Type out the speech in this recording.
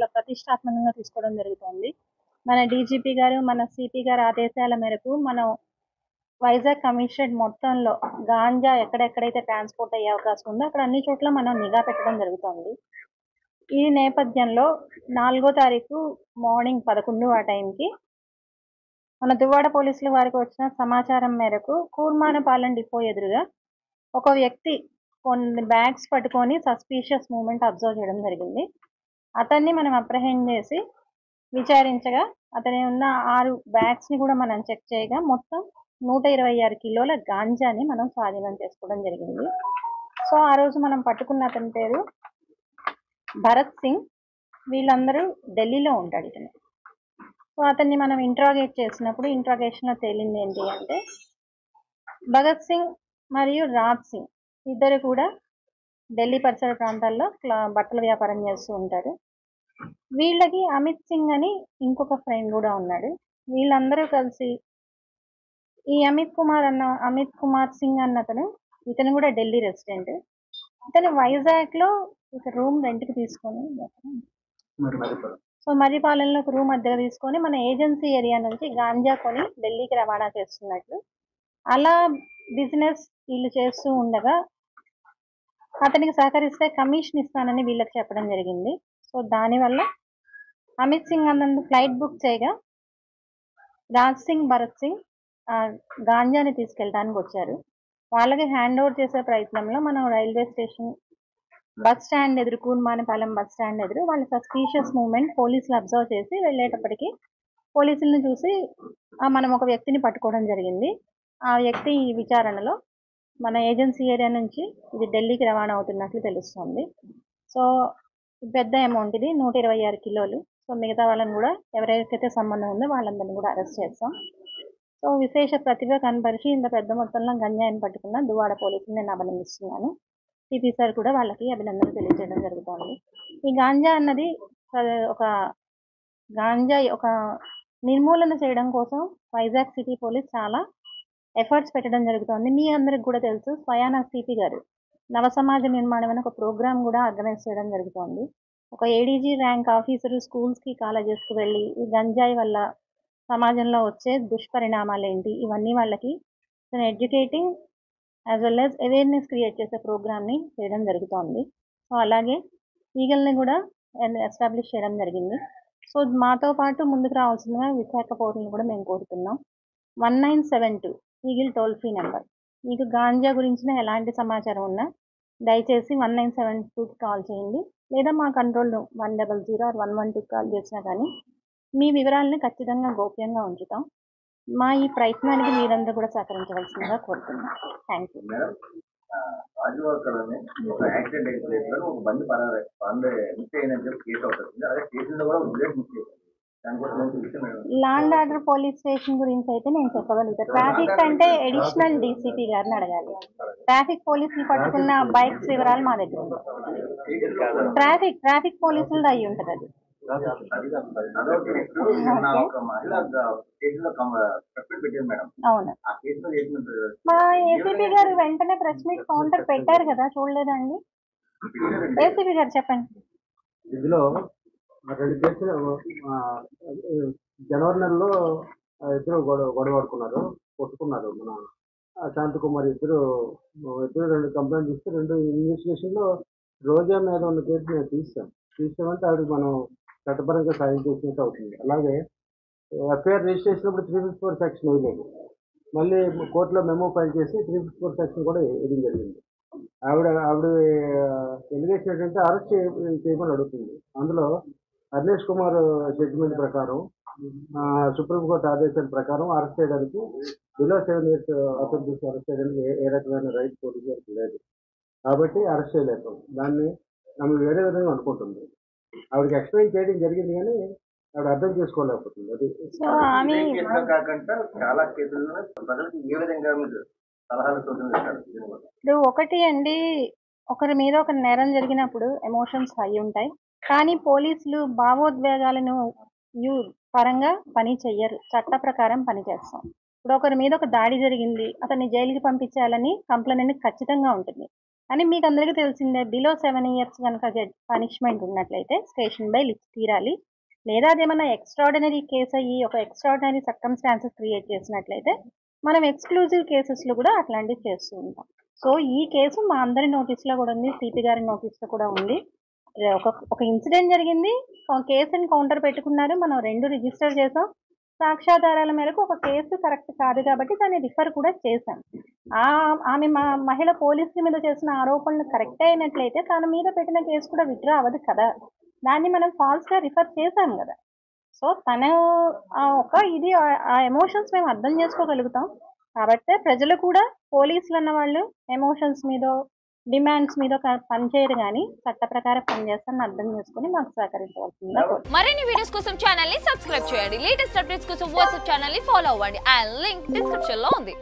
చాలా ప్రతిష్టాత్మకంగా తీసుకోవడం జరుగుతుంది. మన డీజీపీ గారు, మన సిపి గారి ఆదేశాల మేరకు మనం వైజాగ్ కమిషనరేట్ మొత్తంలో గాంజా ఎక్కడెక్కడైతే ట్రాన్స్పోర్ట్ అయ్యే అవకాశం ఉందో అక్కడ అన్ని చోట్ల మనం నిఘా పెట్టడం జరుగుతుంది. ఈ నేపథ్యంలో 4వ తారీఖు మార్నింగ్ 11 ఆ టైంకి మన దువ్వాడ పోలీసులు వారికి వచ్చిన సమాచారం మేరకు కూర్మానపాలెం డిపో ఎదురుగా ఒక వ్యక్తి కొన్ని బ్యాగ్స్ పట్టుకొని సస్పీషియస్ మూవ్మెంట్ అబ్జర్వ్ చేయడం జరిగింది. అతన్ని మనం అప్రహెండ్ చేసి విచారించగా అతని ఉన్న 6 బ్యాగ్స్ ని కూడా మనం చెక్ చేయగా మొత్తం 126 కిలోల గాంజాని మనం స్వాధీనం చేసుకోవడం జరిగింది. సో ఆ రోజు మనం పట్టుకున్న అతని పేరు భరత్ సింగ్. వీళ్ళందరూ ఢిల్లీలో ఉంటాడు ఇతను. సో అతన్ని మనం ఇంట్రాగేట్ చేసినప్పుడు ఇంట్రాగేషన్ లో తేలింది ఏంటి అంటే భగత్ సింగ్ మరియు రాజ్ సింగ్ ఇద్దరు కూడా ఢిల్లీ పరిసర ప్రాంతాల్లో బట్టల వ్యాపారం చేస్తూ ఉంటారు. వీళ్ళకి అమిత్ సింగ్ అని ఇంకొక ఫ్రెండ్ కూడా ఉన్నాడు. వీళ్ళందరూ కలిసి ఈ అమిత్ కుమార్ సింగ్ అన్నతను ఇతను కూడా ఢిల్లీ రెసిడెంట్. ఇతను వైజాగ్ లో ఒక రూమ్ రెంట్ కి తీసుకొని మర్రిపాలెంలో ఒక రూమ్ అద్దెగా తీసుకొని మన ఏజెన్సీ ఏరియా నుంచి గాంజా కొని ఢిల్లీకి రవాణా చేస్తున్నట్లు అలా బిజినెస్ వీళ్ళు చేస్తూ ఉండగా అతనికి సహకరిస్తే కమిషన్ ఇస్తానని వీళ్ళకి చెప్పడం జరిగింది. సో దానివల్ల అమిత్ సింగ్ అన్నందు ఫ్లైట్ బుక్ చేయగా రాజ్ సింగ్, భరత్ సింగ్ గాంజాని తీసుకెళ్ళడానికి వచ్చారు. వాళ్ళకి హ్యాండ్ ఓవర్ చేసే ప్రయత్నంలో మనం రైల్వే స్టేషన్ బస్ స్టాండ్ ఎదురు కూర్మానపాలెం బస్ స్టాండ్ ఎదురు వాళ్ళ సస్పీషియస్ మూవ్మెంట్ పోలీసులు అబ్జర్వ్ చేసి వెళ్ళేటప్పటికి పోలీసులను చూసి మనం ఒక వ్యక్తిని పట్టుకోవడం జరిగింది. ఆ వ్యక్తి విచారణలో మన ఏజెన్సీ ఏరియా నుంచి ఇది ఢిల్లీకి రవాణా అవుతున్నట్లు తెలుస్తుంది. సో పెద్ద అమౌంట్ ఇది 126 కిలోలు. సో మిగతా వాళ్ళని కూడా ఎవరైతే సంబంధం ఉందో వాళ్ళందరినీ కూడా అరెస్ట్ చేస్తాం. సో విశేష ప్రతిభ కనపరిచి ఇంత పెద్ద మొత్తంలో గంజాయిని పట్టుకున్న దువ్వాడ పోలీసులు నేను అభినందిస్తున్నాను. సిపి సార్ కూడా వాళ్ళకి అభినందనలు తెలియజేయడం జరుగుతుంది. ఈ గాంజా అన్నది ఒక నిర్మూలన చేయడం కోసం వైజాగ్ సిటీ పోలీస్ చాలా ఎఫర్ట్స్ పెట్టడం జరుగుతుంది. మీ అందరికి కూడా తెలుసు స్వయానా సిపి గారు నవ సమాజ నిర్మాణం అనే ఒక ప్రోగ్రామ్ కూడా ఆర్గనైజ్ చేయడం జరుగుతుంది. ఒక ఏడీజీ ర్యాంక్ ఆఫీసరు స్కూల్స్ కి కాలేజెస్ కి వెళ్ళి ఈ గంజాయి వల్ల సమాజంలో వచ్చే దుష్పరిణామాలు ఏంటి ఇవన్నీ వాళ్ళకి educating as well as awareness create చేసే ప్రోగ్రామ్ ని చేయడం జరుగుతోంది. సో అలాగే ఈగల్ని కూడా ఎస్టాబ్లిష్ చేయడం జరిగింది. సో మాతో పాటు ముందుకు రావాల్సిన విశాఖ పౌరులను కూడా మేము కోరుతున్నాం. 1972 ఈగిల్ టోల్ ఫ్రీ నెంబర్. మీకు గాంజా గురించిన ఎలాంటి సమాచారం ఉన్నా దయచేసి 1972కి కాల్ చేయండి, లేదా మా కంట్రోల్ 100 or 112 కాల్ చేసినా కానీ మీ వివరాలని ఖచ్చితంగా గోప్యంగా ఉంచుతాం. మా ఈ ప్రయత్నానికి మీరందరూ కూడా సహకరించవలసిందిగా కోరుతున్నాం. Thank you. Law and order police station గురించి అయితే నేను చెప్పగలుగుతాను. ట్రాఫిక్ అంటే అడిషనల్ డీసీపీ గారిని అడగాలి. ట్రాఫిక్ పోలీసులు పట్టుకున్న బైక్స్ వివరాలు మా దగ్గర ఉంటాయి. ట్రాఫిక్ పోలీసులు అయ్యి ఉంటుంది అది. అవును, మా ఏసీపీ గారు వెంటనే ప్రెస్ మీట్ కౌంటర్ పెట్టారు కదా, చూడలేదండి? ఏసీపీ గారు చెప్పండి. ఇందులో 2 కేసులు జనవరి నెలలో ఇద్దరు గొడవడుకున్నారు, కొట్టుకున్నారు. మన శాంతకుమార్ ఇద్దరు 2 కంప్లైంట్ ఇస్తే 2 ఇన్వెస్టిగేషన్ లో రోజా మీద ఉన్న కేసు మేము తీసామంటే ఆవిడకి మనం చట్టపరంగా సాయం చేసినట్టు అవుతుంది. అలాగే ఎఫ్ఐఆర్ రిజిస్టర్ చేసినప్పుడు 354 సెక్షన్ వేయలేదు, మళ్ళీ కోర్టులో మెమో ఫైల్ చేసి 354 సెక్షన్ కూడా వేయడం జరిగింది. ఆవిడ ఎలిగేషన్ ఏంటంటే అరెస్ట్ చేయమని అడుగుతుంది. అందులో అర్నేష్ కుమార్ జడ్జిమెంట్ ప్రకారం సుప్రీంకోర్టు ఆదేశాల ప్రకారం అరెస్ట్ చేయడానికి బిలో 7 years అతను చూసి అరెస్ట్ చేయడానికి ఏ రకమైన రైట్ పోలీసు గారికి లేదు. కాబట్టి అరెస్ట్ చేయలేకపోతుంది. దాన్ని ఆమె వేరే విధంగా అనుకుంటుంది. ఆవిడకి ఎక్స్ప్లెయిన్ చేయడం జరిగింది కానీ ఆవిడ అర్థం చేసుకోలేకపోతుంది. అది కాకుండా చాలా కేసుల్లో ప్రజలకు ఏ విధంగా ఇప్పుడు ఒకటి అండి, ఒకరి మీద ఒక నేరం జరిగినప్పుడు ఎమోషన్స్ హై ఉంటాయి, కానీ పోలీసులు భావోద్వేగాలను పరంగా పని చెయ్యరు, చట్ట ప్రకారం పని చేస్తాం. ఇప్పుడు ఒకరి మీద ఒక దాడి జరిగింది, అతన్ని జైలుకి పంపించాలని కంప్లైంట్ ఖచ్చితంగా ఉంటుంది. కానీ మీకు అందరికీ తెలిసిందే బిలో 7 years కనుక పనిష్మెంట్ ఉన్నట్లయితే స్టేషన్ బై లిస్ట్ తీరాలి. లేదా అదేమన్నా ఎక్స్ట్రాడినరీ కేసు అయ్యి ఒక ఎక్స్ట్రాడినరీ సర్కమ్స్టాన్సెస్ క్రియేట్ చేసినట్లయితే మనం ఎక్స్క్లూజివ్ కేసెస్లో కూడా అట్లాంటివి చేస్తూ ఉంటాం. సో ఈ కేసు మా అందరి నోటీస్లో కూడా ఉంది, సిపి గారి నోటీస్లో కూడా ఉంది. ఒక ఇన్సిడెంట్ జరిగింది, కేసుని కౌంటర్ పెట్టుకున్నారు, మనం 2 రిజిస్టర్ చేసాం. సాక్ష్యాధారాల మేరకు ఒక కేసు కరెక్ట్ కాదు కాబట్టి దాన్ని రిఫర్ కూడా చేశాం. ఆమె మహిళ పోలీసుల మీద చేసిన ఆరోపణలు కరెక్ట్ అయినట్లయితే తన మీద పెట్టిన కేసు కూడా విత్డ్రా అవ్వదు కదా, దాన్ని మనం ఫాల్స్గా రిఫర్ చేశాం కదా. సో తన ఆ ఎమోషన్స్ మేము అర్థం చేసుకోగలుగుతాం. కాబట్టి ప్రజలు కూడా పోలీసులు అన్న వాళ్ళు ఎమోషన్స్ మీదో డిమాండ్స్ మీద పనిచేయరు కానీ చట్ట ప్రకారం పనిచేస్తారని అర్థం చేసుకుని మాకు సహకరించవలసిందిగా. మరిన్ని వీడియోస్ కోసం ఛానల్ ని సబ్స్క్రైబ్ చేయండి. లేటెస్ట్ అప్డేట్స్ కోసం వాట్సాప్ ఛానల్ ని ఫాలో అవ్వండి. ఆ లింక్ డిస్క్రిప్షన్ లో ఉంది.